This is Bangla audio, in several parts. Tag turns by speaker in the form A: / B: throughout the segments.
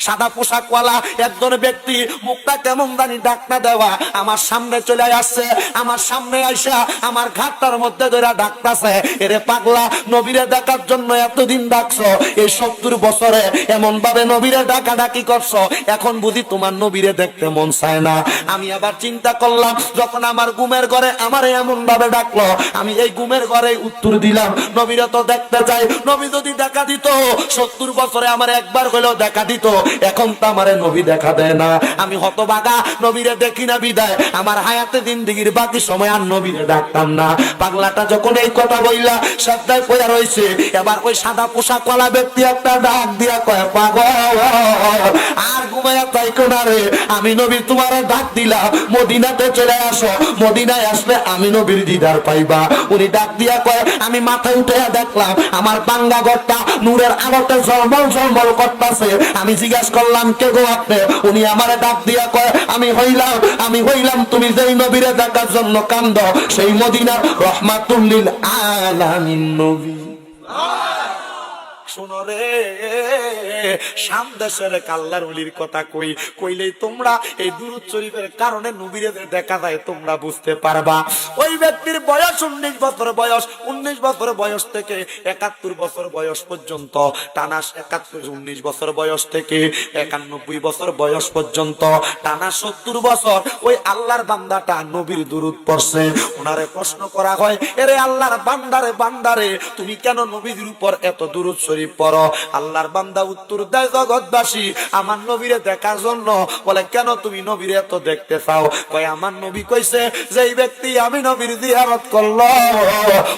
A: সাদা পোশাকওয়ালা একজন ব্যক্তি, মুখটা কেমন জানি ডাকনা দেওয়া, আমার সামনে চলে আসছে। আমার সামনে আইসা আমার ঘাটটার মধ্যে ধরে ডাকতাছে, এরে পাগলা, নবীরে দেখার জন্য এতদিন ডাকছো, এই 70 বছরে এমন ভাবে নবীরে ডাকাডাকি করছো, এখন বুঝি তোমার নবীরে দেখতে মন চায় না। আমি আবার চিন্তা করলাম, যখন আমার ঘুমের ঘরে আমার এমন ভাবে ডাকলো, আমি এই ঘুমের ঘরে উত্তর দিলাম, নবীরে তো দেখতে চাই। নবী যদি দেখা দিত 70 বছরে আমার একবার হলেও দেখা দিত, এখন তো আমারে নবী দেখা দেয় না। আমি হতভাগা, নবীরে দেখি না বিদায় আমার হায়াতে জিন্দেগির বাকি সময় আর নবীরে ডাকতাম না। পাগলাটা যখন এই কথা বইলা শ্রদ্ধায় পড়া রয়েছে, এবার ওই সাদা পোশাকওয়ালা ব্যক্তি একটা ডাক দিয়া কয়, পাগল আর ঘুমাইয়া তাইকো না রে, আমি নবী তোমারে ডাক দিলাম, মদিনাতে চলে আসো, মদিনায় আসলে আমি নবীর দিদার পাইবা। উনি ডাক দিয়া কয়, আমি মাথায় উঠে দেখলাম আমার বাঙ্গা ঘরটা নূরের আলোতে ঝলমল ঝলমল করতেছে। আমি জিজ্ঞাসা করলাম, কে গো আপনি? উনি আমারে ডাক দিয়া কয়, আমি হইলাম তুমি যেই নবীরে দেখার জন্য কান্দ, সেই মদিনার রহমাতুল লিল আলামিন নবী। শোনো রে, শাম দেশের আল্লাহর ওলির কথা কইলেই তোমরা এই দুরূদ শরীফের কারণে নবীরে দেখা যায় তোমরা বুঝতে পারবা। ওই ব্যক্তির বয়স 19 বছর বয়স, 19 বছর বয়স থেকে 71 বছর বয়স পর্যন্ত, টানা 19 বছর বয়স থেকে 91 বছর বয়স পর্যন্ত, টানা 70 বছর ওই আল্লাহর বান্দাটা নবীর দুরূদ পড়ছে। ওনারে প্রশ্ন করা হয়, এরে আল্লাহর বান্দারে তুমি কেন নবীর উপর এত দুরূদ শরীফ পড়ো? আল্লাহর বান্দা উত্তর দেয়, জগৎবাসী আমার নবীরে দেখার জন্য। বলে, কেন তুমি নবীরে এত দেখতে চাও? কয়, আমার নবী কইছে যেই ব্যক্তি আমি নবীর জিয়ারত করলো,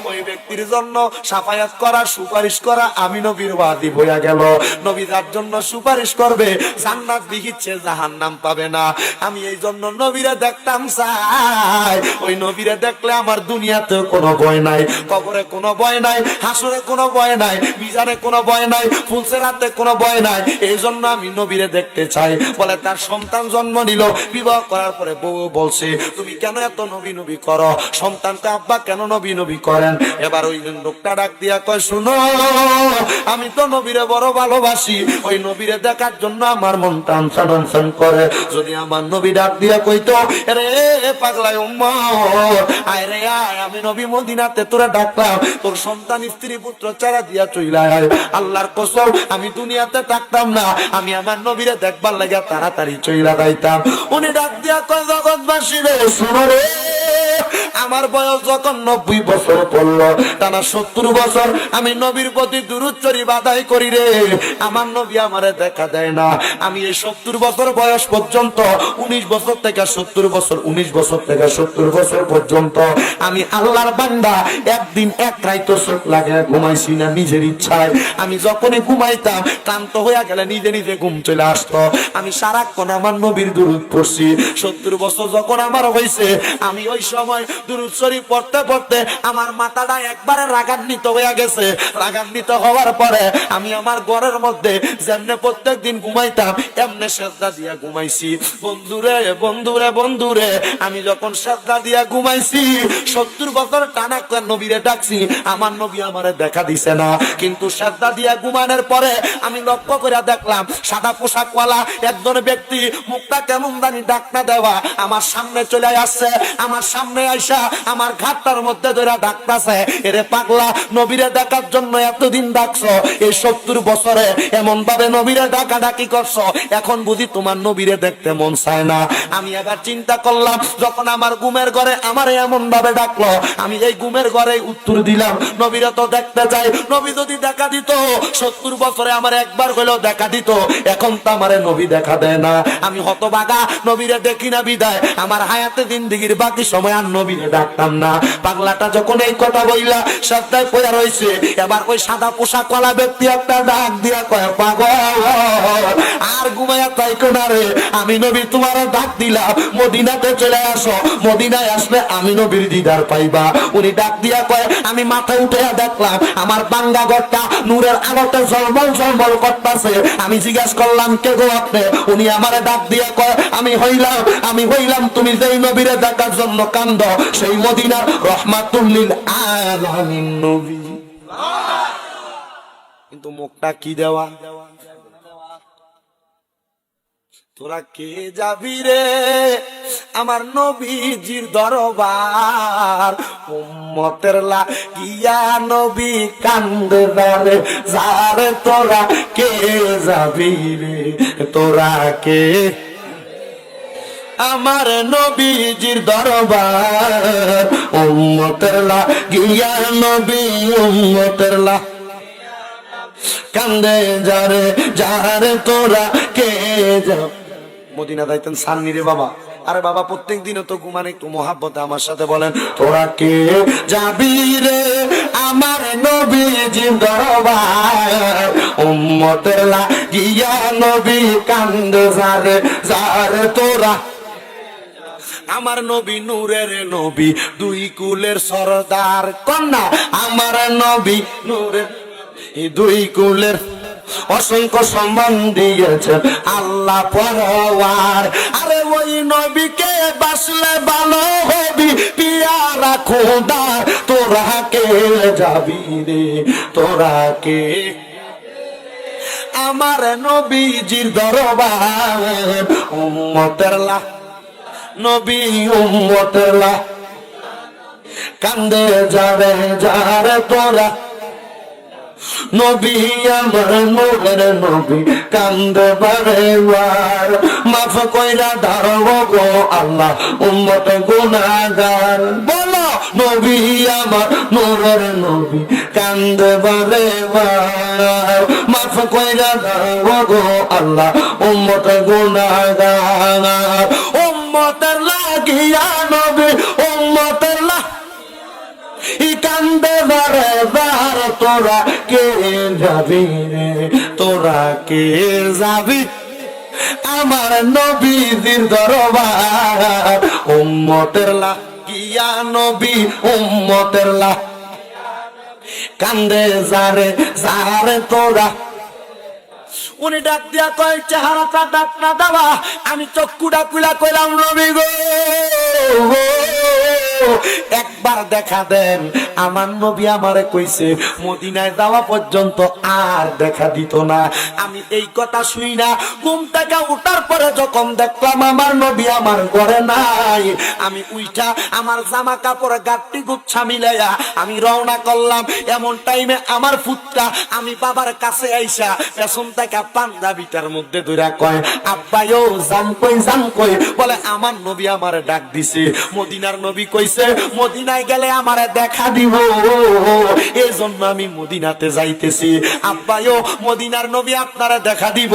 A: ওই ব্যক্তির জন্য শাফায়াত করা, সুপারিশ করা আমি নবীর ওয়াজিব হইয়া গেল। নবী যার জন্য সুপারিশ করবে জান্নাত দিচ্ছে, জাহান্নাম পাবে না। আমি এই জন্য নবীরে দেখতাম চাই। ওই নবীরে দেখলে আমার দুনিয়াতে কোনো ভয় নাই, কবরে কোনো ভয় নাই, হাসরে কোনো ভয় নাই, মিজানে কোনো ভয় নাই, ফুলসেরাতে কোনো ভয় নাই। এই জন্য আমি নবীরে দেখতে চাই। বলে, তার সন্তান জন্ম নিল, বিবাহ করার পরে বউ বলছে, তুমি কেন এত নবী নবী করো? সন্তানকে আব্বা কেন নবী নবী করেন? এবার ওই লোকটা ডাক দিয়া কয়, শুনো, আমি তো নবীরে বড় ভালোবাসি, ওই নবীরে দেখার জন্য আমার মন টানছান করে। যদি আমার নবী ডাক দিয়া কইতো, রে পাগলা উম্মত আয় রে আয়, আমি নবী মদিনাতে তোরা ডাকলাম, তোর সন্তান স্ত্রী পুত্র চারা দিয়া চইলা আয়, আল্লাহর কসম আমি দুনিয়াতে থাকতাম না, আমি আমার নবীরে দেখবার লাগা তাড়াতাড়ি চইলা যাইতাম। উনি ডাক দিয়া কয়, জগৎবাসী রে শুনো রে, আমার বয়স যখন 90 বছর পড়লো, টানা 70 বছর আমি নবীর প্রতি দুরূদ শরীফ আদায় করি রে, আমার নবী আমারে দেখা দেয় না। আমি এই 70 বছর বয়স পর্যন্ত, 19 বছর থেকে 70 বছর, 19 বছর থেকে 70 বছর পর্যন্ত আমি আল্লাহর বান্দা একদিন এক রাইতো চোখ লাগে ঘুমাইছি না নিজের ইচ্ছায়। আমি যখনই ঘুমাইতাম, ক্লান্ত হইয়া গেলে নিজে নিজে ঘুম চলে আসতো। আমি সারাক্ষণ আমার নবীর দুরূদ পড়ছি। 70 বছর যখন আমার হয়েছে, আমি ওই সময় দুরূদ শরীফ পড়তে পড়তে আমার মাথাটা একবারে রাগান্বিত হয়ে গেছে। রাগান্বিত হওয়ার পরে আমি আমার ঘরের মধ্যে যেমনে প্রত্যেক দিন ঘুমাইতাম, এমনে সেজদা দিয়া ঘুমাইছি। বন্ধুরে, আমি যখন সেজদা দিয়া ঘুমাইছি, 70 বছর টানা নবীরে ডাকছি, আমার নবী আমারে দেখা দিছে না। কিন্তু সেজদা দিয়া ঘুমানোর পরে আমি লক্ষ্য করে দেখলাম, সাদা পোশাকওয়ালা একজন ব্যক্তি, মুখটা কেমন জানি ডাকনা দেওয়া, আমার সামনে চলে আসছে। আমার সামনে আইসা আমার ঘাটটার মধ্যে ধরে ডাকতাছে, এরে পাগলা, নবীরে দেখার জন্য এতদিন ডাকছো, এই 70 বছরে এমন ভাবে নবীরে ডাকাডাকি করছো, এখন বুঝি তোমার নবীরে দেখতে মন চায় না। আমি এবার চিন্তা করলাম, যখন আমার ঘুমের ঘরে আমার এমন ভাবে ডাকলো, আমি এই ঘুমের ঘরে উত্তর দিলাম, নবীরে তো দেখতে চাই। নবী যদি দেখা দিত 70 বছরে আমার একবার হলেও দেখা দিত, এখন তো আমারে নবী দেখা দেয় না। আমি হতভাগা, নবীরে দেখি না বিদায় আমার হায়াতে জিন্দেগির বাকি সময় আর নবীরে ডাকতাম না। পাগলাটা যখন এই কথা বইলা শ্রদ্ধায় পড়া রয়েছে, এবার ওই সাদা পোশাকওয়ালা ব্যক্তি একটা ডাক দিয়া কয়, পাগল আর ঘুমাইয়া তাইকো না রে, আমি নবী তোমারে ডাক দিলাম, মদিনাতে চলে আসো, মদিনায় আসলে আমি নবীর দিদার পাইবা। উনি ডাক দিয়া কয়, আমি মাথায় উঠে দেখলাম আমার বাঙ্গা ঘরটা নূরের আলোতে ঝলমল ঝলমল করতেছে। আমি জিজ্ঞাসা করলাম, কে গো আপনি? উনি আমারে ডাক দিয়া কয়, আমি হইলাম তুমি যেই নবীরে দেখার জন্য কান্দ, সেই মদিনার রহমাতুল লিল আলামিন নবী। কিন্তু মুখটা কি দেওয়া, তোরা কে যাবি রে আমার নবীজির দরবার, উম্মতের লাগিয়া নবী কান্দে রে, যারে তোরা কে যাবি রে, তোরা কে আমার নবীজির দরবার, উম্মতের লাগিয়া নবী উম্মতের কান্দে যারে, যারে তোরা কে যা। মদিনা যাইতেন সান্নি রে বাবা। আরে বাবা প্রত্যেক দিনও তো ঘুমান, একটু মহাব্বতে আমার সাথে বলেন, তোরা কে যাবি রে আমার নবীজির দরবার, উম্মতের লাগিয়া নবী কান্দে যারে, যারে তোরা আমার নবী নূরের নবী, দুই কুলের সরদার কন্যা আমার নবী নূরের দুই কুলের, অসংখ্য সম্মান দিয়েছেন আল্লাহ পরওয়ার। আরে ওই নবীকে বাসলে ভালো হবি পিয়ারা খোদা, তোরা কে যাবি রে, তোরা কে আমার নবীজির দরবার, উম্মতের নবী উম্মতের কান্দে যাবে, যারে তোরা নবী আমার নূরের নবী কান্দে বারেবার, মাফ কইরা দাও গো আল্লাহ উম্মত গুনাহগার। বলো নবী আমার নূরের নবী কান্দে বারেবার, মাফ কইরা দাও গো আল্লাহ উম্মত গুনাহগার। উম্মতের লাগিয়া নবী উম্মতের কান্দে বারেবার, তোরা কে যাবি রে, তোরা কে যাবি আমার নবীজির দরবার, উম্মতের লাগিয়া নবী উম্মতের কান্দে যারে, যারে তোরা। উনি ডাক দিয়া কয় চেহারাটা ডাক না দেওয়া, আমি চক্ষুটা খুলা কইলাম নবী গো একবার দেখা দেন। আমার নবী আমারে কইছে মদিনায় যাওয়া পর্যন্ত আর দেখা দিত না। আমি এই কথা শুই না ঘুম থেকে উঠার পরে যখন দেখলাম আমার নবী আমার ঘরে নাই, আমি উইঠা আমার জামা কাপড় গাঁটটি গুচ্ছা মিলাইয়া আমি রওনা করলাম। এমন টাইমে আমার ফুটটা আমি বাবার কাছে আইসা পেছন থেকে পাঞ্জাবিটার মধ্যে ধইরা কয় আব্বায়ো জান কই, বলে আমার নবী আমারে ডাক দিছে। মদিনার নবী কইছে মদিনায় গেলে আমারে দেখা দিব, এই জন্য আমি মদিনাতে যাইতেছি। আব্বায়ো মদিনার নবী আপনারা দেখা দিব,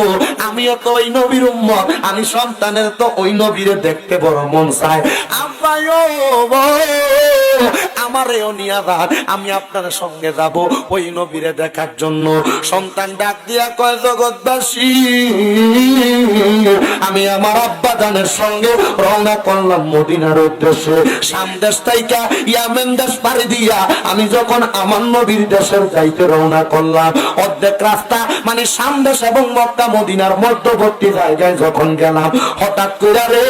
A: আমিও তো ওই নবীর উম্মত, আমি সন্তানের তো ওই নবীরে দেখতে বড় মন চায়। আব্বায়ো আমারেও নিয়া যান, আমি আপনার সঙ্গে যাব ওই নবীরে দেখার জন্য। সন্তান ডাক দিয়া কয় জগৎবাসী আমি আমার আব্বা জানের সঙ্গে রওনা করলাম মদিনার উদ্দেশ্যে। শাম দেশ থেকে ইয়ামেন দেশ পাড়ি দিয়া আমি যখন আমার নবীর দেশের যাইতে রওনা করলাম, অর্ধেক রাস্তা মানে শাম দেশ এবং মক্কা মদিনার মধ্যবর্তী জায়গায় যখন গেলাম, হঠাৎ করে রে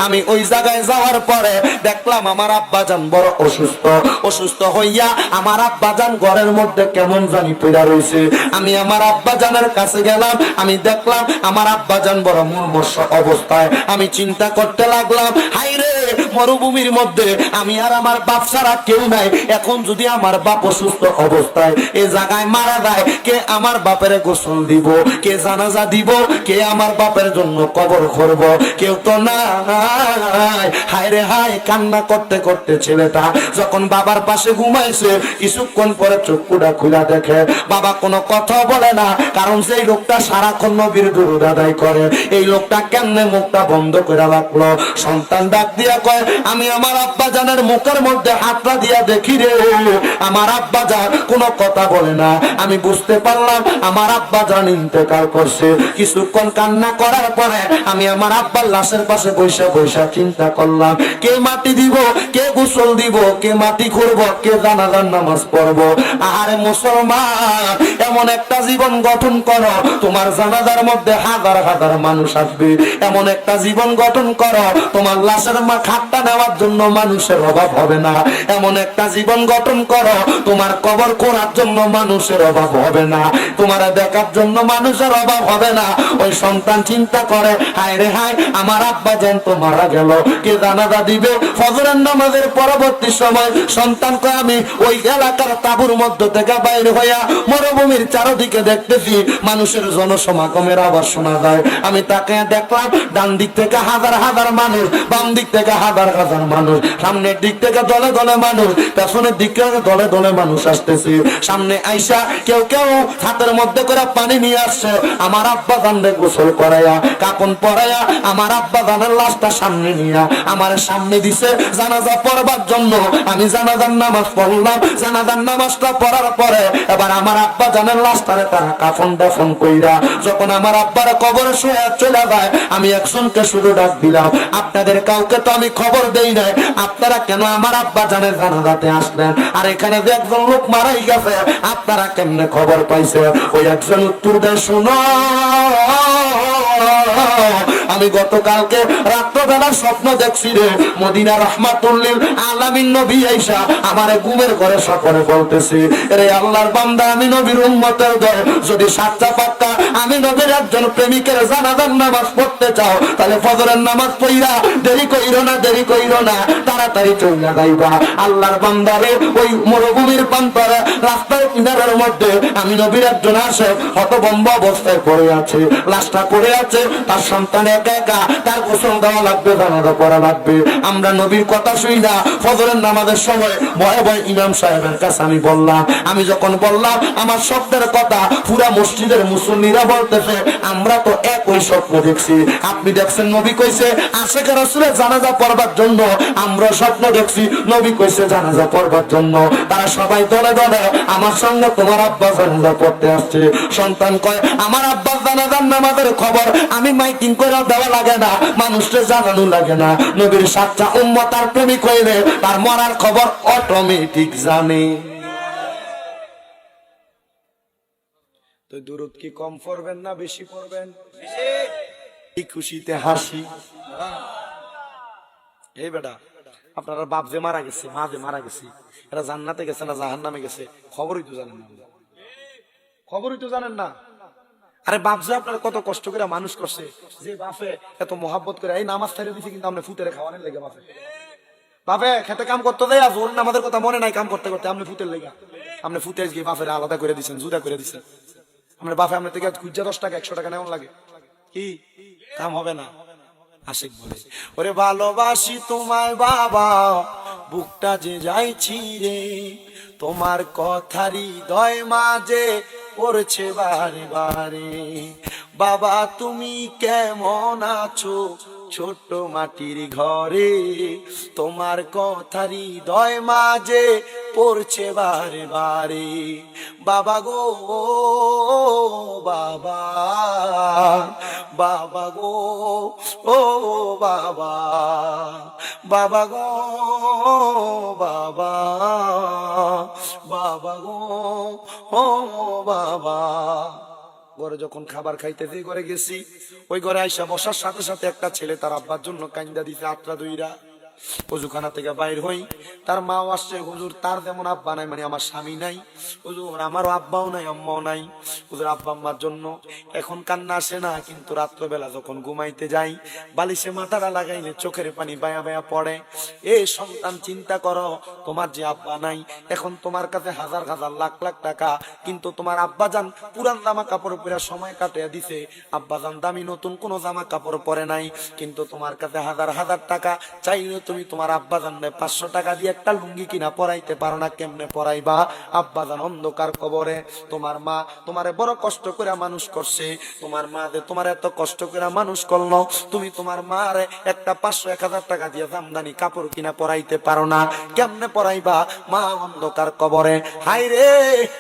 A: আমি ওই জায়গায় যাওয়ার পরে দেখলাম আমার আব্বাজান বড় অসুস্থ। অসুস্থ হইয়া আমার আব্বাজান ঘরের মধ্যে কেমন জানি পড়া রয়েছে। আমি আমার আব্বাজানের কাছে গেলাম, আমি দেখলাম আমার আব্বাজান বড় মুমূর্ষু অবস্থায়। আমি চিন্তা করতে লাগলাম, হাই রে মরুভূমির মধ্যে আমি আর আমার বাপ ছাড়া কেউ নাই, এখন যদি আমার বাপ অসুস্থ অবস্থায় এই জায়গায় মারা যায়, কে আমার বাপের গোসল দিব, কে জানাজা দিব, কে আমার বাপের জন্য কবর করব, কেউ তো নাই। হায় রে হায় কান্না করতে করতে ছেলেটা যখন বাবার পাশে ঘুমাইছে, কিছুক্ষণ পরে চক্ষুটা খুলা দেখে বাবা কোনো কথা বলে না, কারণ সেই লোকটা সারাক্ষণ নবীর দুরূদ আদায় করে। এই লোকটা কেমনে মুখটা বন্ধ করে রাখলো? সন্তান ডাক দিয়া কয় আমি আমার আব্বা জানের মুখের মধ্যে হাতটা দিয়া দেখি রে, আমার আব্বা জান কোনো কথা বলে না। আমি বুঝতে পারলাম আমার আব্বা জান ইন্তেকাল করছে। কিছুক্ষণ কান্না করার পরে আমি আমার আব্বার লাশের পাশে বৈশা বৈশা চিন্তা করলাম, কে মাটি দিব, কে গোসল দিব, কে মাটি করব, কে জানাজার নামাজ পড়ব। আরে মুসলমান, এমন একটা জীবন গঠন করো তোমার জানাজার মধ্যে হাজার হাজার মানুষ আসবে। এমন একটা জীবন গঠন করো তোমার লাশের খাটটা কবরটা নেওয়ার জন্য মানুষের অভাব হবে না। এমন একটা জীবন গঠন করো তোমার কবর করার জন্য মানুষের অভাব হবে না, তোমার দেখার জন্য মানুষের অভাব হবে না। ওই সন্তান চিন্তা করে, হায় রে হায়, আমার আব্বা যেন তো মারা গেল, কে জানাজা দিবে? ফজরের নামাজের পরবর্তী সময় সন্তান কয়, আমি ওই এলাকার তাঁবুর মধ্য থেকে বাইরে হইয়া মরুভূমির চারদিকে দেখতেছি মানুষের জনসমাগমের আওয়াজ শোনা যায়। আমি তাকে দেখলাম, ডান দিক থেকে হাজার হাজার মানুষ, বাম দিক থেকে হাজার হাজার মানুষ, সামনের দিক থেকে দলে দলে মানুষ, পেছনের দিক থেকে দলে দলে মানুষ আসতেছে। সামনে আইসা কেউ কেউ হাতের মধ্যে করে পানি নিয়ে আসছে। আমার আব্বা জানলে গোসল করাইয়া কাপন পরাইয়া আমার আব্বা জানের লাশটা সামনে নিয়া আমার সামনে দিছে জানাজা পড়বার জন্য। আমি জানাজার নামাজ পড়লাম। জানাজার নামাজটা পড়ার পরে এবার আমার আব্বা জানের লাশটারে তারা কাফন দাফন কইরা যখন আমার আব্বার কবরে শুয়ে চলে যায়, আমি একজনকে শুধু ডাক দিলাম, আপনাদের কাউকে তো আমি খবর দেই নাই, আপনারা কেন আমার আব্বা জানের জানাজাতে আসলেন? আর এখানে যে একজন লোক মারাই গেছে, আপনারা কেমনে খবর পাইছে? ওই একজন উত্তর দেয়, শোনো, আমি গতকালকে রাত্রবেলা স্বপ্ন দেখছি রে, মদিনা রহমাতুল্লিল আলামিন নবী আইসা আমারে ঘুমের ঘরে সকলে বলতেছে, রে আল্লাহর বান্দা, আমি নবীর উম্মতের দল, যদি সাচ্চা পাক্কা আমি নবীর একজন প্রেমিকের জানাজার নামাজ পড়তে চাও, তাহলে ফজরের নামাজ পড়িরা দেরি কইরো না, দেরি কইরো না, তাড়াতাড়ি চলে যাইবা। আল্লাহর বান্দারে ওই মরুভূমির প্রান্তরে রাস্তার কিনারের মধ্যে আমি নবীর একজন আসে হতভম্ব অবস্থায় পড়ে আছে, লাশটা পড়ে আছে, তার সন্তান একা একা, তার গোসল দেওয়া লাগবে, জানাজা পড়া লাগবে। আমরা নবীর কথা শুই না। ফজরের নামাজের সময় ভয়ে ভয়ে ইমাম সাহেবের কাছে আমি বললাম, আমি যখন বললাম আমার শব্দের কথা, পুরা মসজিদের মুসল্লিরা বলতেছে, আমরা তো একই স্বপ্ন দেখছি। আপনি দেখছেন নবী কইছে আশিকের রাসূলের জানাজা পড়বার জন্য, আমরা স্বপ্ন দেখছি নবী কইছে জানাজা পড়বার জন্য। তারা সবাই দলে দলে আমার সঙ্গে তোমার আব্বা জানাজা পড়তে আসছে। সন্তান কয়, আমার আব্বা জানাজার নামাজের খবর আমি মাইকিং করে দেওয়া লাগে না, মানুষকে জানানো লাগে না। নবীর সাচ্চা উম্মত আর প্রেমিক হইলে তার মরার খবর অটোমেটিক জানে। তো দুরূদ কি কম পড়বেন না বেশি পড়বেন? এই খুশিতে হাসি। এই বেটা, আপনারা বাপ যে মারা গেছে, মা যে মারা গেছে, এরা জান্নাতে গেছে না জাহান্নামে গেছে, খবরই তো জানেন না, খবরই তো জানেন না। আরে বাপ যে আপনার কত কষ্ট করে মানুষ করছে, যে বাপে এত মহাব্বত করে এই নামাজ ছাড়িয়ে দিচ্ছে, কিন্তু আপনি ফুটের খাওয়ানোর লেগে বাপে বাপে খেতে কাম করতে দেয়, আর আমাদের কথা মনে নাই, কাম করতে করতে আপনি ফুটের লেগে আপনি ফুটে গিয়ে বাপের আলাদা করে দিচ্ছেন, জুদা করে দিচ্ছেন। আপনার বাপে আপনার থেকে খুঁজা 10 টাকা 100 টাকা নেওয়া লাগে, কি কাম হবে না? আশিক বলে, ওরে ভালোবাসি তোমায় বাবা, বুকটা যে যাইছি রে, তোমার কথারই হৃদয় মাঝে পড়ছে বারে বারে। বাবা তুমি কেমন আছো ছোট্ট মাটির ঘরে, তোমার কথারই হৃদয় মাঝে পড়ছে বারে বারে। বাবা গো বাবা, বাবা গো ও বাবা, বাবা গো বাবা, বাবা গো ও বাবা। ঘরে যখন খাবার খাইতে ঘরে গেছি, ওই ঘরে আইসা বসার সাথে সাথে একটা ছেলে তার আব্বার জন্য কান্দা দিতে আত্রা দুইরা। অজুখানা থেকে বাইর হই, তার মাও আসছে, হুজুর তার যেমন আব্বা নাই, মানে আমার স্বামী নাই, হুজুর আমারও আব্বাও নাই আম্মাও নাই, হুজুর আব্বা আম্মার জন্য এখন কান্না আসে না, কিন্তু রাত্রবেলা যখন ঘুমাইতে যাই বালিশে মাথাটা লাগাইলে চোখের পানি বায়া বায়া পড়ে। এ সন্তান চিন্তা করো, তোমার যে আব্বা নাই, এখন তোমার কাছে হাজার হাজার লাখ লাখ টাকা, কিন্তু তোমার আব্বা জান পুরান জামা কাপড় পরে সময় কাটিয়ে দিছে, আব্বা জান দামি নতুন কোনো জামা কাপড় পরে নাই, কিন্তু তোমার কাছে হাজার হাজার টাকা চাইলে তুমি তোমার আব্বা জানলে 500 টাকা দিয়ে একটা লুঙ্গি কিনা পরাইতে পারো না, কেমনে পরাইবা? আব্বা জান অন্ধকার কবরে, তোমার মা তোমারে বড় কষ্ট করে মানুষ করছে, তোমার মা যে তোমার এত কষ্ট করে মানুষ করলো, তুমি তোমার মারে একটা 500-1000 টাকা দিয়ে জামদানি কাপড় কিনা পরাইতে পারো না, কেমনে পরাইবা? মা অন্ধকার কবরে। হাই রে,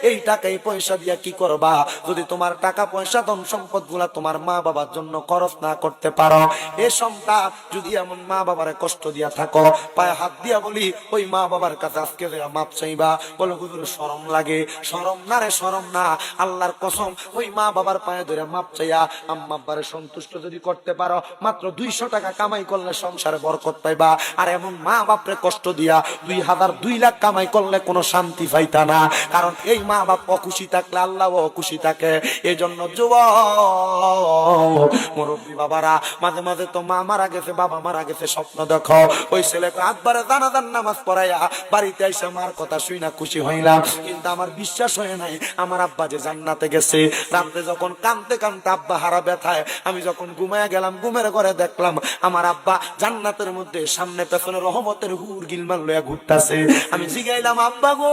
A: এই টাকা এই পয়সা দিয়া কি করবা? যদি তোমার টাকা পয়সা ধন সম্পদ গুলা তোমার মা বাবার জন্য খরচ না করতে পারো, এ সন্তান যদি এমন মা বাবারে কষ্ট দিয়া থাকো, পায়ে হাত দিয়া বলি ওই মা বাবার কাছে আজকে মাপ চাইবা। বলো হুজুর শরম লাগে। শরম না রে, শরম না। আল্লাহর কসম, ওই মা বাবার পায়ে ধরে মাপ চাইয়া আম্মা আব্বারে সন্তুষ্ট যদি করতে পারো, মাত্র 200 টাকা কামাই করলে সংসারে বরকত পাইবা। আর এমন মা বাপরে কষ্ট দিয়া 2000 2 লাখ কামাই করলে কোনো শান্তি পাইতা না। কারণ এই মা বাপ অখুশি থাকলে আল্লাহও অখুশি থাকে। এই জন্য যুবক মুরব্বী বাবারা, মাঝে মাঝে তো মা মারা গেছে, বাবা মারা গেছে স্বপ্ন দেখো। ওই ছেলেকে একবারে জানাজার নামাজ পড়াইয়া বাড়িতে এসে মার কথা শুই না খুশি হইলাম, কিন্তু আমার বিশ্বাস হয় নাই আমার আব্বা যে জান্নাতে গেছে। রাত্রে যখন কানতে কানতে আব্বা হারা ব্যথায় আমি যখন ঘুমায় গেলাম, ঘুমের ঘরে দেখলাম আমার আব্বা জান্নাতের মধ্যে সামনে পেছনে রহমতের হুর গিলমান লইয়া ঘুরতাছে। আমি জিগাইলাম, আব্বা গো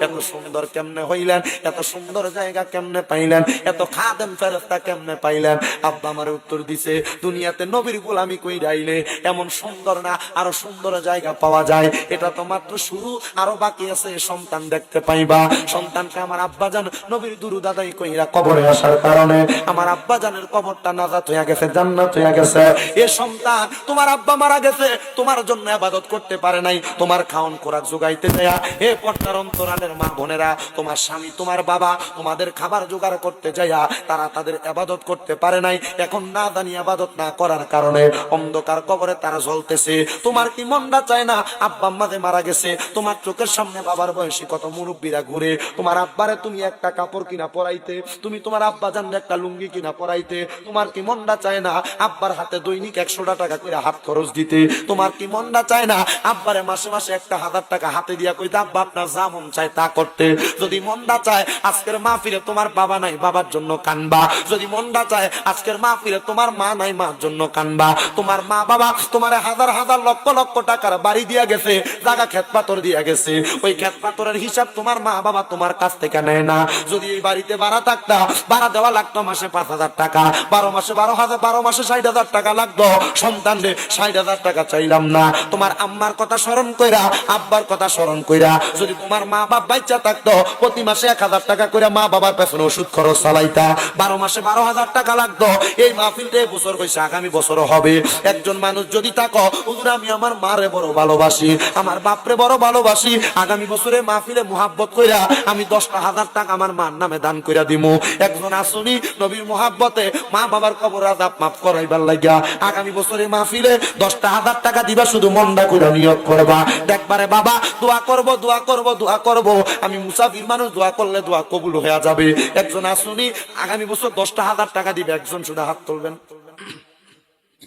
A: এত সুন্দর কেমনে হইলেন, এত সুন্দর জায়গা কেমনে পাইলেন, এত খাদেম ফেরেশতা কেমনে পাইলেন? আব্বা আমার উত্তর দিছে, দুনিয়াতে নবীর গোলামি কইরাইলে এমন সুন্দর না আরো সুন্দর জায়গা পাওয়া যায়। এটা তো মাত্র শুরু, আরো বাকি আছে, সন্তান দেখতে পাইবা। সন্তানকে আমার আব্বা জান নবীর দুরূদ আদায় কইরা কবরে আসার কারণে আমার আব্বা জানের কবরটা নাজাত হইয়া গেছে, জান্নাত হইয়া গেছে। এ সন্তান, তোমার আব্বা মারা গেছে, তোমার জন্য ইবাদত করতে পারে নাই, তোমার খাওন খোরাক জোগাইতে দেয়া। হে পর্দার অন্তরালের মা বোনেরা, তোমার স্বামী তোমার বাবা তোমাদের খাবার জোগাড় করতে যাইয়া তারা তাদের ইবাদত করতে পারে নাই। এখন না জানি ইবাদত না করার কারণে অন্ধকার কবরে তারা জ্বলতেছে। তোমার কি মনটা চায় না আব্বা আম্মা যে মারা গেছে, তোমার চোখের সামনে বাবার বয়সী কত মুরব্বীরা ঘুরে, তোমার আব্বারে তুমি একটা কাপড় কিনা পরাইতে, তুমি তোমার আব্বা জানলে একটা লুঙ্গি কিনা পরাইতে? তোমার কি মনটা চায় না আব্বার হাতে দৈনিক 100 টাকা করে হাত খরচ দিতে? তোমার কি মনটা চায় না আব্বারে মাসে মাসে 1000 টাকা হাতে দিয়া কইতে আব্বা আপনার যা মন চায় তা করতে? যদি মনটা চায় আজকের মাহফিলে তোমার বাবা নাই, বাবার জন্য কানবা। যদি মনটা চায় আজকের মাহফিলে তোমার মা নাই, মার জন্য কানবা। তোমার মা বাবা তোমার হাজার হাজার লক্ষ লক্ষ টাকার বাড়ি দিয়া গেছে, জায়গা ক্ষেত পাথর দিয়া গেছে, ওই ক্ষেত পাথরের হিসাব তোমার মা বাবা তোমার কাছ থেকে নেয় না। যদি এই বাড়িতে ভাড়া থাকতা, ভাড়া দেওয়া লাগতো মাসে 5000 টাকা, 12 মাসে 12,000, 12 মাসে 60,000 টাকা লাগতো। সন্তানরে 60,000 টাকা চাইলাম না। তোমার আম্মার কথা স্মরণ কইরা, আব্বার কথা স্মরণ কইরা যদি তোমার মা বাপ বাচ্চা থাকতো, প্রতি মাসে 1000 টাকা করে মা বাবার পেছনে ওষুধ খরচ চালাইতা, 12 মাসে 12,000 টাকা লাগতো। এই মাহফিলটা বছর কইছে, আগামী বছরও হবে। একজন মানুষ যদি থাকো, হুজুর আমি আমার মারে বড় ভালোবাসি, আমার বাপরে বড় ভালোবাসি, আগামী বছরে মাহফিলে মুহাব্বত কইরা আমি 10,000 টাকা আমার মার নামে দান কইরা দিমু। একজন আসুনি নবীর মুহাব্বতে মা বাবার কবর আযাব মাফ করাইবার লাগিয়া আগামী বছরে মাহফিলে 10,000 টাকা দিবা, শুধু মনটা কইরা নিয়ত করবা। দেখবারে বাবা দোয়া করব, দোয়া করব, দোয়া করব, আমি মুসাফির মানুষ, দোয়া করলে দোয়া কবুল হয়ে যাবে। একজন আসুনি আগামী বছর 10,000 টাকা দিবে, একজন শুধু হাত তুলবেন,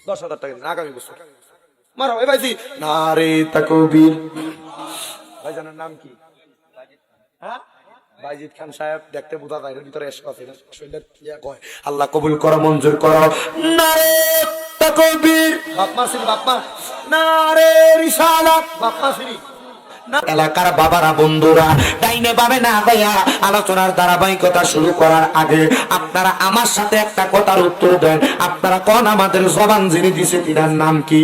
A: 10,000 টাকা দিবেন আগামী বছর। মারো এ ভাইজি, নারে তাকবীর। ভাইজানের নাম কি? হ্যাঁ, বাইজিদ খান সাহেব। দেখতে বোঝা যায় ভিতরে আল্লাহ কবুল করো, মঞ্জুর করো। নারে তাকবীর। বাপমা শ্রী, বাপমা নারে রিসালাত, বাপমা শ্রী। এলাকার বাবারা বন্ধুরা, ডাইনে বামে না ভাইয়া আলোচনার ধারাবাহিকতা শুরু করার আগে আপনারা আমার সাথে একটা কথার উত্তর দেন। আপনারা কোন আমাদের জবান যিনি দিছে তিনার নাম কি?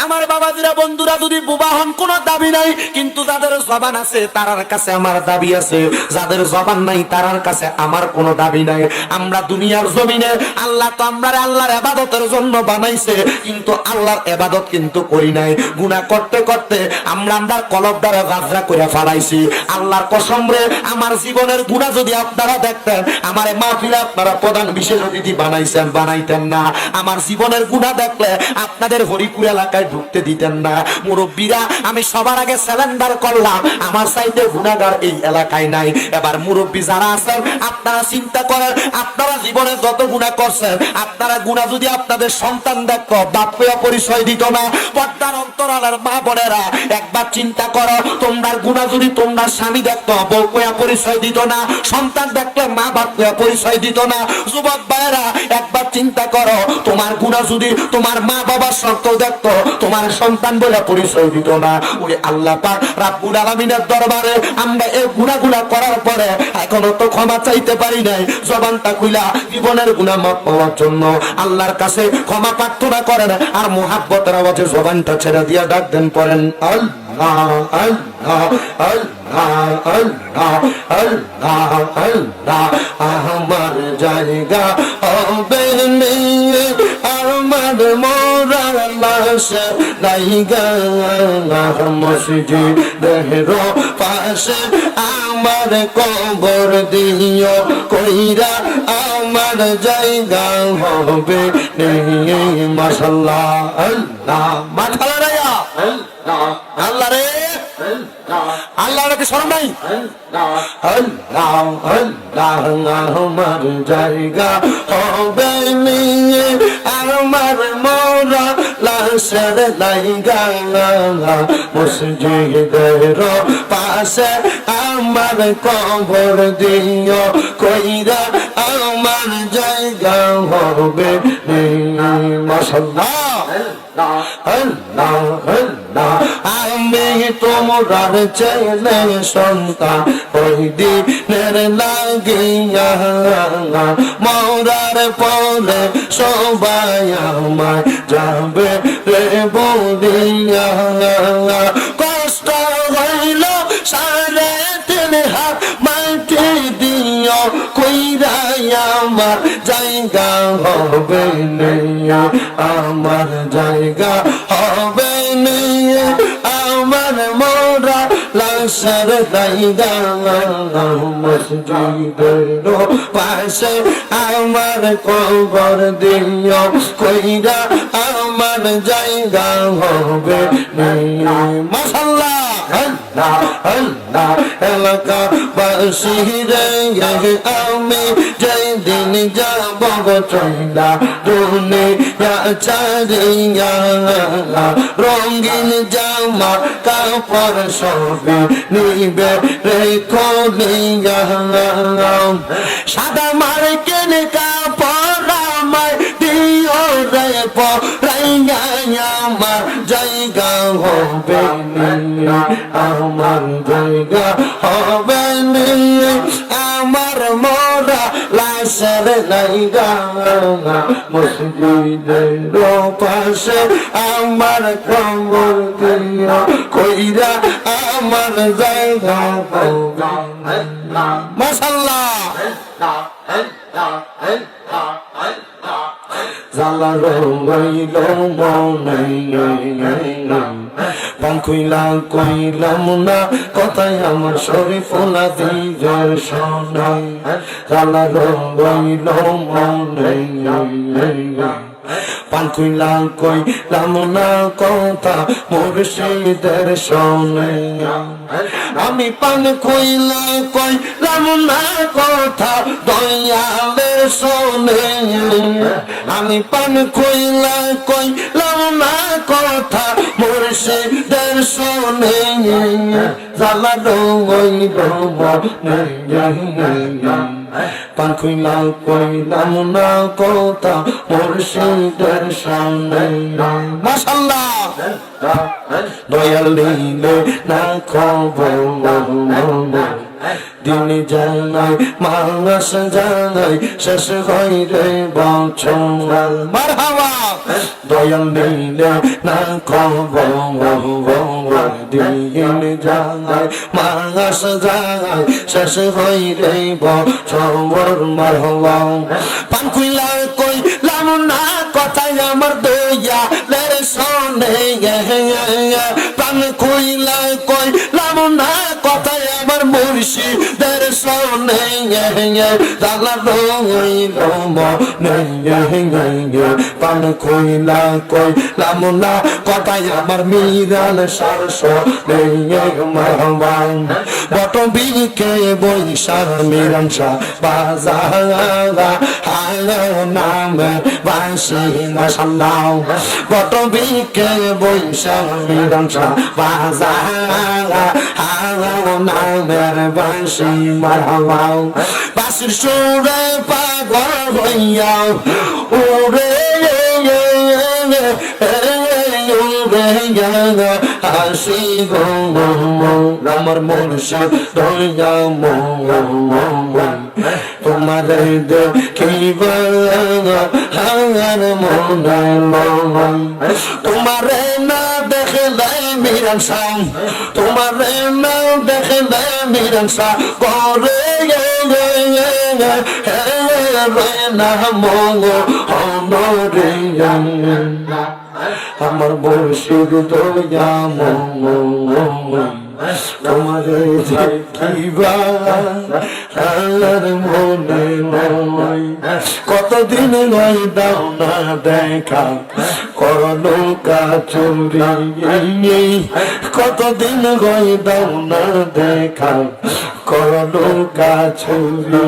A: আমার বাবাজিরা বন্ধুরা, যদি বোবা হন কোনো দাবি নাই, কিন্তু যাদের জবান আছে তারার কাছে আমার দাবি আছে, যাদের জবান নাই তারার কাছে আমার কোনো দাবি নাই। আমরা দুনিয়ার জমিনে আল্লাহ তো আমরা আল্লাহর ইবাদতের জন্য বানাইছে, কিন্তু আল্লাহর ইবাদত কিন্তু করি নাই। গুনাহ করতে করতে আমরা কলব দ্বারা গাজরা করে ফেলাইছি। আল্লাহর কসম রে, আমার জীবনের গুনাহ যদি আপনারা দেখতেন, আমার মাহফিলে আপনারা প্রধান বিশেষ অতিথি বানাইছেন, বানাইতেন না। আমার জীবনের গুনাহ দেখলে আপনাদের হরিপুর এলাকায় ঢুকতে দিতেন না। মুরব্বীরা, আমি সবার আগে স্যালেন্ডার করলাম, আমার চাইতে গুনাহগার এই এলাকায় নাই। এবার মুরব্বী যারা আছেন আপনারা চিন্তা করেন, আপনারা জীবনে যত গুনাহ করছেন, আপনারা গুনাহ যদি আপনাদের সন্তান দেখতো, বাপকে পরিচয় দিত না। পর্দার অন্তরালের মা বোনেরা একবার চিন্তা করো, তোমরা গুনাহ যদি তোমরা স্বামী দেখতো, বউ কয়া পরিচয় দিত না, সন্তান দেখলে মা বাপ কয়া পরিচয় দিত না। যুবক ভাইরা একবার চিন্তা করো, তোমার গুনাহ যদি তোমার মা বাবার শর্ত দেখতো, তোমার সন্তান বলে পরিচয় দিত না। ওই আল্লাহ পাক রাব্বুল আলামিনের দরবারে আমরা এই গুনাহগুলো করার পরে এখনো তো ক্ষমা চাইতে পারি নাই। জবানটা খুইলা জীবনের গুনাহ মাফ পাওয়ার জন্য আল্লাহর কাছে ক্ষমা প্রার্থনা করেন, আর মুহাব্বতের আওয়াজে জবানটা ছেড়ে দিয়া ডাক দেন, পড়েন আল্লাহ আল্লাহ আল্লাহ আল্লাহ আল্লাহ আল্লাহ। আমার জায়গা হবে
B: আমার মোরা লাশ লাইগা মসজিদের পাশে আমার কবর দিও কইরা আমার জায়গা হবে মাশাআল্লাহ আল্লাহ মাথা লড়াইয়া আল্লাহ রে আল্লাহ রে শরম নাই আল্লাহ আল্লাহ আমার জায়গা হবে আমার মোরা লাশের লাইগা মসজিদের পাশে আমার কবর দিও কইরা আমার জায়গা হবে মাশাআল্লাহ আল্লাহ আল্লাহ আমি তোমার ছেলে সন্তান ওই দিনের লাগিয়া মরার পরে সবাই আমায় যাবে রে বলিয়া কষ্ট হইল সাড়ে 3 হাত মাটি দিও কইরাই আমার জায়গা হবে আমার জায়গা হবে আমার মোরা লাশের জায়গা মসজিদের পাশে আমার কবর দিও কইরা আমার জায়গা হবে মাশাআল্লাহ আল্লাহ আল্লাহ এলাকা বাসিরে আমি যেই দিন যাব চইলা দুনিয়া ছাড়িয়া রঙিন জামা কাপড় সবে নিবে রেখো নিয়া সাদা মার্কেন কাপড় আমায় দিও রে পরাইয়া আমার জায়গা হবে আমার জায়গা হবে আমার মোরা লাশের লাইগা মসজিদের পাশে আমার কবর দিও কইরা আমার জায়গা হবে মাশাআল্লাহ জালা রইল মনে পাঙ্কুইলা কইলাম না কথাই আমার শরীফুল্লাহ দিজর শোনাই জালা রইল মনে পাঙ্কুইলা কইলাম না কথা মুর্শিদের শোনে আমি পান কইলা কইলাম না কথা দয়ালের শোনে আমি পান কইলা কইলাম না কথা মুর্শিদের শোনে জালা রইল পান কইলা কইলাম না কথা মুর্শিদের শোনে মাশাআল্লাহ দয়াল দিলে না খবর দিন জানাই মাস জানাই শেষ হয় রে বছর মারহাবা দয়াল দিলে না খবর দিন জানাই মাস জানাই শেষ হয় রে বছর মারহাবা পান কইলা কইলাম না কথাই আমার দয়ালের শোনে পান কইলা কইলাম না কথাই আমার মুর্শিদের শোনে জালা রইল মনে পান কইলা কইলাম না কথাই আমার মিরাল সারস মারহাবান বট বিকে বৈশার মিরাংসা বাজারা হালো নামে বাসি মাশাআল্লাহ বট বিকে বৈশার মিরাংসা বাজারা হালো নামে বাসি মারহাবা বাসির সুরে পাগল হইয়া ওরে হাসি গো আমার মুর্শিদ দয়া তোমার দেখিবা হার মন তোমার না দেখলে মিরান সাং তোমার না দেখলে মিরান সা করে রয় না মরে আমার মুর্শিদ দয়া তোমার দেখিবা আর মনে নয় কতদিন নয় দাও না দেখা করলো কাচুরি কতদিন নয় দাও না দেখা করলো কাচুরি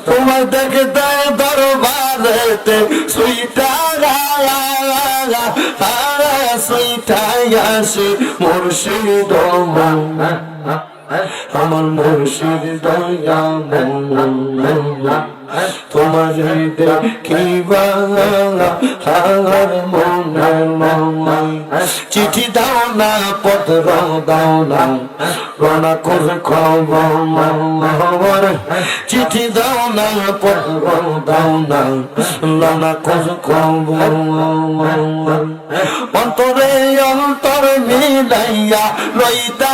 B: তোমার দেখতে দরবারেতে সুইটা সুইটাইয়াসি মুর্শিদ আমার মুর্শিদ দয়া তোমার দেখিবা আর মনে নয় চিঠি দাও না পত্র দাও না রওনা করে খবর চিঠি দাও না পত্র দাও না রওনা করে খবর অন্তরে অন্তর মিলাইয়া লইতা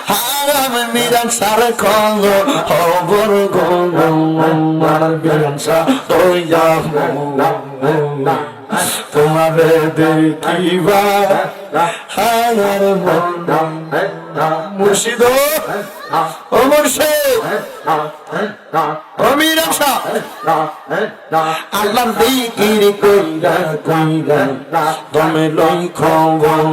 B: হারাম মিরান সার খবর বিরানসা তোয়া তোমারে দেখিবা হায়ার মুর্শিদ ও মুর্শিদ ও মিরানসা আল্লাহর জিকির কইরা কইরা তুমি লই খবর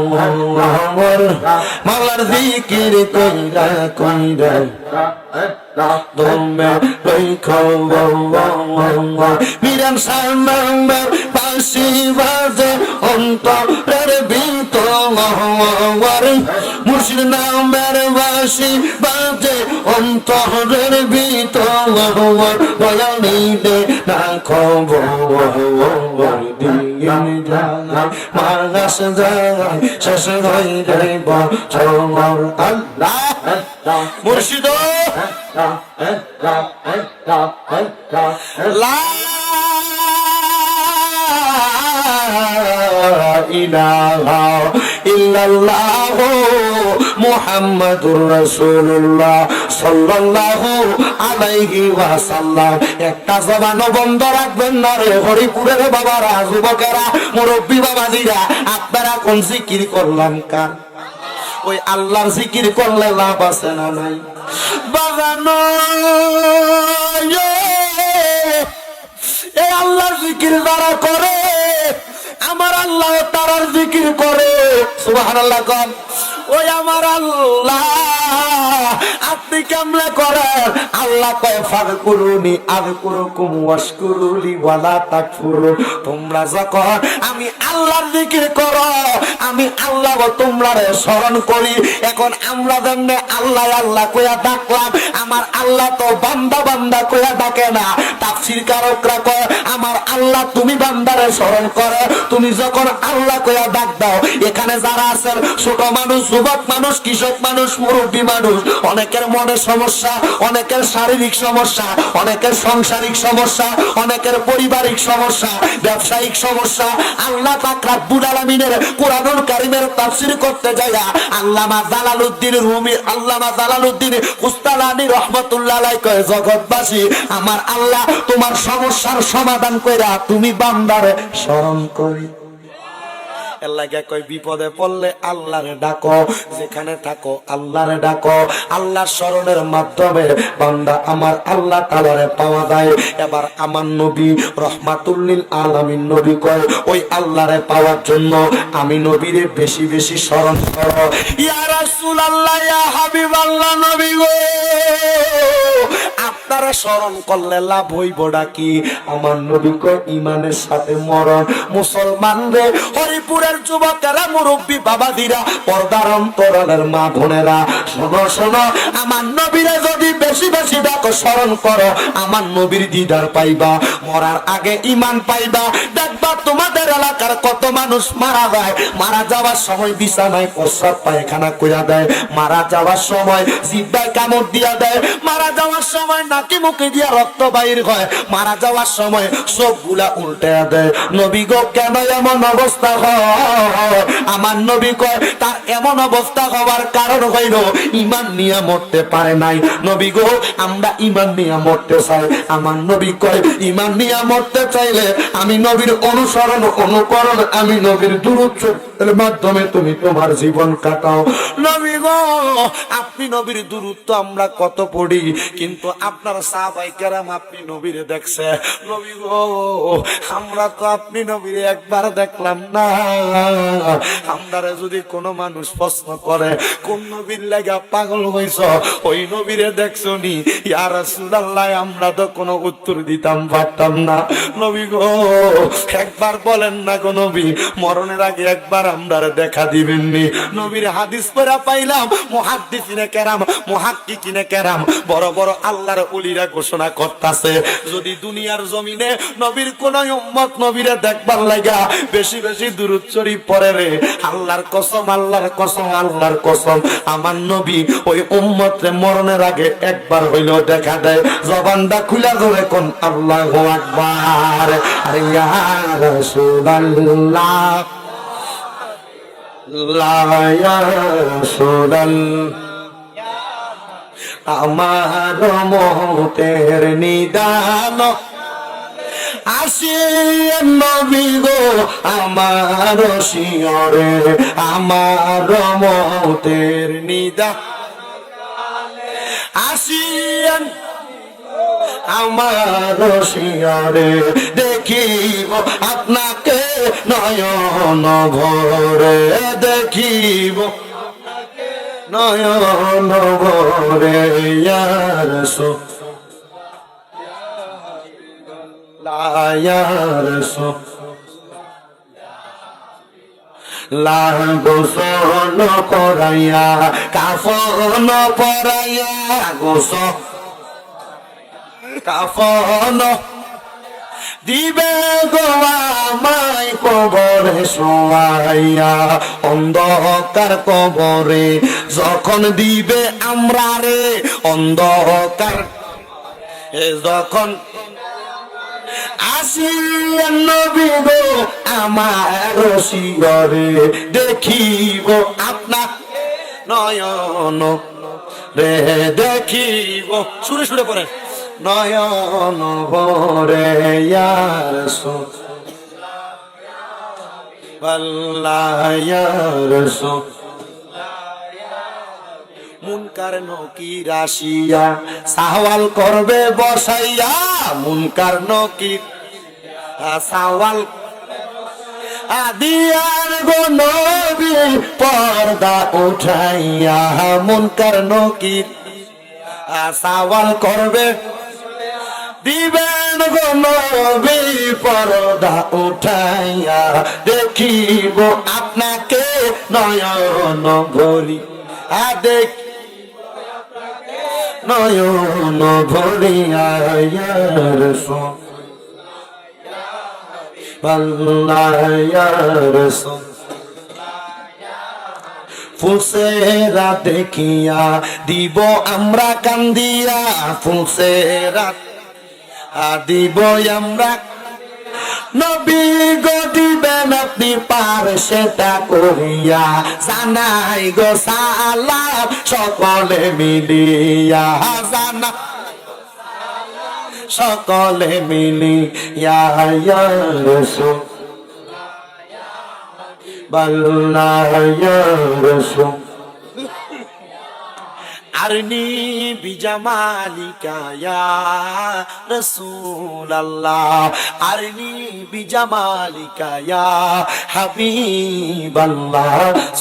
B: মাওলার জিকির কইরা কইরা তুমি লই খবর মিরান সামার পাশি বাজে অন্তরের ভিতর মুর্শিদ নামের বাসি বাজে অন্তরের ভিতর দয়া নিলে না খবর দিন যায় মাস যায় শেষ হইলে বছর আল্লাহ মুর্শিদ লা ইলাহা ইল্লাল্লাহ মুহাম্মাদুর রাসূলুল্লাহ সাল্লাল্লাহু আলাইহি ওয়াসাল্লাম একটা জবান বন্ধ রাখবেন না রে হরিপুরের বাবারা যুবকেরা মুরব্বি বাবাজিরা আপনারা কোন জিকির করলাম কার ওই আল্লাহর জিকির করলে লাভ আছে না নাই বাজানো এই আল্লাহর জিকির যারা করে আমার আল্লাহ তারার জিকির করে সুবহানাল্লাহ কোন ওই আমার আল্লাহ আপনি কেমনে করেন আল্লাহ কয় ফাকুরুনি আযকুরুকুম ওয়াশকুরুলি ওয়ালা তাকফুরু তোমরা যখন আমি আল্লাহর জিকির করো আমি আল্লাহ তোমরারে স্মরণ করি এখন আমরা যেমনে আল্লাহ আল্লাহ কইয়া ডাকলাম আমার আল্লাহ তো বান্দা বান্দা কইয়া ডাকে না তাফসীর কারকরা কয় আমার আল্লাহ তুমি বান্দারে স্মরণ করো তুমি যখন আল্লাহ কইয়া ডাক দাও এখানে যারা আছেন ছোট মানুষ যুবক মানুষ কৃষক মানুষ মুরব্বী মানুষ অনেকের মনে সমস্যা অনেকের শারীরিক সমস্যা অনেকের সাংসারিক সমস্যা অনেকের পারিবারিক সমস্যা ব্যবসায়িক সমস্যা আল্লাহ পাক রব্বুল আলামিনের কুরআনুল কারীমের তাফসীর করতে যায়া আল্লামা জালালউদ্দিন রুমি আল্লামা জালালউদ্দিন কুস্তালানী রাহমাতুল্লাহ আলাইহি কয় জগৎবাসী আমার আল্লাহ তোমার সমস্যার সমাধান কইরা তুমি বান্দারে স্মরণ করি আল্লাহকে কয় বিপদে পড়লে আল্লাহরে ডাকো যেখানে থাকো আল্লাহরে ডাকো আল্লাহর স্মরণের মাধ্যমে বান্দা আমার আল্লাহ তাআলারে পাওয়া যায় এবার আমার নবী রাহমাতুল লিল আলামিন নবী কয় ওই আল্লাহরে পাওয়ার জন্য আমি নবীরে বেশি বেশি স্মরণ করো ইয়া রাসূলুল্লাহ ইয়া হাবিবাল্লাহ নবী গো আপনারা স্মরণ করলে লাভ হইবটা কি আমার নবী কয় ঈমানের সাথে মরণ মুসলমান রে হরিপুরের যুবকেরা মুরব্বী বাবাজিরা পর্দার অন্তরালের মা বোনেরা শোনো শোনো আমার নবীরে যদি বেশি বেশি ডাকো স্মরণ করো আমার নবীর দিদার পাইবা মরার আগে ঈমান পাইবা। দেখবা তোমাদের এলাকার কত মানুষ মারা যায়, মারা যাওয়ার সময় বিছানায় প্রস্রাব পায়খানা কইরা দেয়, মারা যাওয়ার সময় জিহ্বায় কামড় দিয়া দেয়, মারা যাওয়ার সময় নাকি মুখে দিয়া রক্ত বাইর হয়, মারা যাওয়ার সময় সবগুলা উল্টে দেয়। নবী গো কেন এমন অবস্থা হয়? আমার নবী কয় তার এমন অবস্থা হওয়ার কারণ হইল ঈমান নিয়ে মরতে পারে নাই। নবী গো আমরা ঈমান নিয়ে মরতে চাই। আমার নবী কয় ঈমান নিয়ে মরতে চাইলে আমি নবীর অনুসরণ অনুকরণ, আমি নবীর দুরূদ এর মাধ্যমে তুমি তোমার জীবন কাটাও। নবী গো আপনি নবীর দুরূদ তো আমরা কত পড়ি, কিন্তু আপনার সাহাবায়ে কেরাম আপনি নবীরে দেখছে। নবী গো আমরা তো আপনি নবীরে একবার দেখলাম না। আমরারে যদি কোনো মানুষ প্রশ্ন করে কোন নবীর লাগা পাগল হইছ, ওই নবীরে দেখছো নি? ইয়া রাসূলুল্লাহ আমরা তো কোনো উত্তর দিতাম পারতাম না। নবী গো একবার বলেন না গো নবী, মরণের আগে একবার আমরারে দেখা দিবেন নি? নবীর হাদিস পড়া পাইলাম মুহাদ্দিসিনে কেরাম মুহাক্কিকিনে কেরাম বড় বড় আল্লাহর ওলিরা ঘোষণা করতেছে যদি দুনিয়ার জমিনে নবীর কোন উম্মত নবীরে দেখবার লাগা বেশি বেশি দুরূদ শরীফ পড়ে রে, আল্লাহর কসম আল্লাহর কসম আল্লাহর কসম আমার নবী ওই উম্মতরে মরণের আগে একবার হইলেও দেখা দেয়। জবানটা খুলা ধরে কোন আল্লাহু আকবার। আরে ইয়া রাসূলুল্লাহ ইয়া রাসূলুল্লাহ আমার মৌতের নিদান আসিয়েন নবী গো আমার শিয়রে, আমার মৌতের নিদান আসিয়েন আমার শিয়রে, দেখিব আপনাকে নয়ন ভরে, দেখিব নয়ন ভরে ইয়া রাসূলুল্লাহ ইয়া রাসূলুল্লাহ গোসল করাইয়া কাফন পরাইয়া, গোসল কাফন দিবে গো আমায় কবরে শোয়াইয়া, অন্ধকার কবরে যখন দিবে আমরা রে, অন্ধকার যখন আসিয়েন নবী গো আমার শিয়রে, দেখিব আপনার নয়ন রে, দেখিব সুরে সুরে পড়ে নয়ন ভরে ইয়া রাসূলুল্লাহ ইয়া রাসূলুল্লাহ মুনকার নকির আসিয়া সওয়াল করবে বসাইয়া, মুনকার নকির সওয়াল আদিয়ার গো নবী পর্দা উঠাইয়া, মুনকার নকির সওয়াল করবে দিবেন গো নবী পর্দা উঠাইয়া, দেখিব আপনাকে নয়ন ভরি দেখ নয়ন ভরিয়া ইয়া রাসূলুল্লাহ ইয়া রাসূলুল্লাহ ফুলসেরা দেখিয়া দিব আমরা কান্দিয়া, ফুলসেরা দিব আমরা নবী গো দিবেন আপনি পার সেটা করিয়া, জানাই গো সালাম সকলে মিলিয়া, জানা সকলে মিলিয়া ইয়া রাসূলুল্লাহ ইয়া রাসূলুল্লাহ আরনি বিজামালিকা ইয়া রাসূলুল্লাহ, আরনি বিজামালিকা ইয়া হাবিবাল্লাহ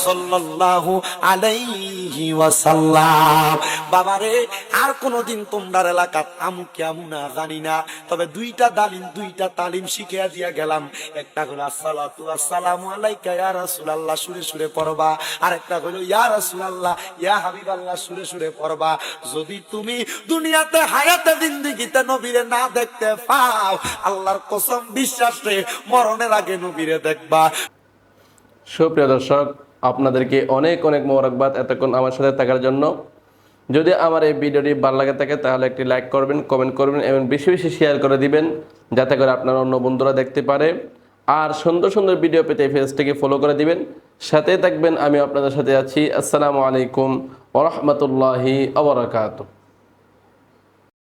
B: সাল্লাল্লাহু আলাইহি
A: আলাইহি ওয়াসাল্লাম। বাবারে আর কোনদিন তোমরার এলাকা আমু কেমন না জানি না, তবে দুইটা তালিম শিখিয়া দিয়া গেলাম। একটা হলো আসসালাতু আসসালামু আলাইকা ইয়া রাসূলুল্লাহ সুরে সুরে পড়বা, আর একটা হলো ইয়া রাসূলুল্লাহ ইয়া হাবিবাল্লাহ সুরে সুরে পড়বা। যদি তুমি দুনিয়াতে হায়াতে জিন্দেগিতে নবীরে না দেখতে পাও, আল্লাহর কসম বিশ্বাস রে মরণের আগে নবীরে দেখবা।
C: সুপ্রিয় দর্শক, আপনাদেরকে অনেক অনেক মোবারকবাদ এতক্ষণ আমার সাথে থাকার জন্য। যদি আমার এই ভিডিওটি ভালো লাগে থাকে তাহলে একটি লাইক করবেন, কমেন্ট করবেন এবং বেশি বেশি শেয়ার করে দিবেন, যাতে করে আপনার অন্য বন্ধুরা দেখতে পারে। আর সুন্দর সুন্দর ভিডিও পেতে পেজটিকে ফলো করে দিবেন, সাথে থাকবেন। আমি আপনাদের সাথে আছি। আসসালামু আলাইকুম ওয়া রাহমাতুল্লাহি ওয়া বারাকাতুহু।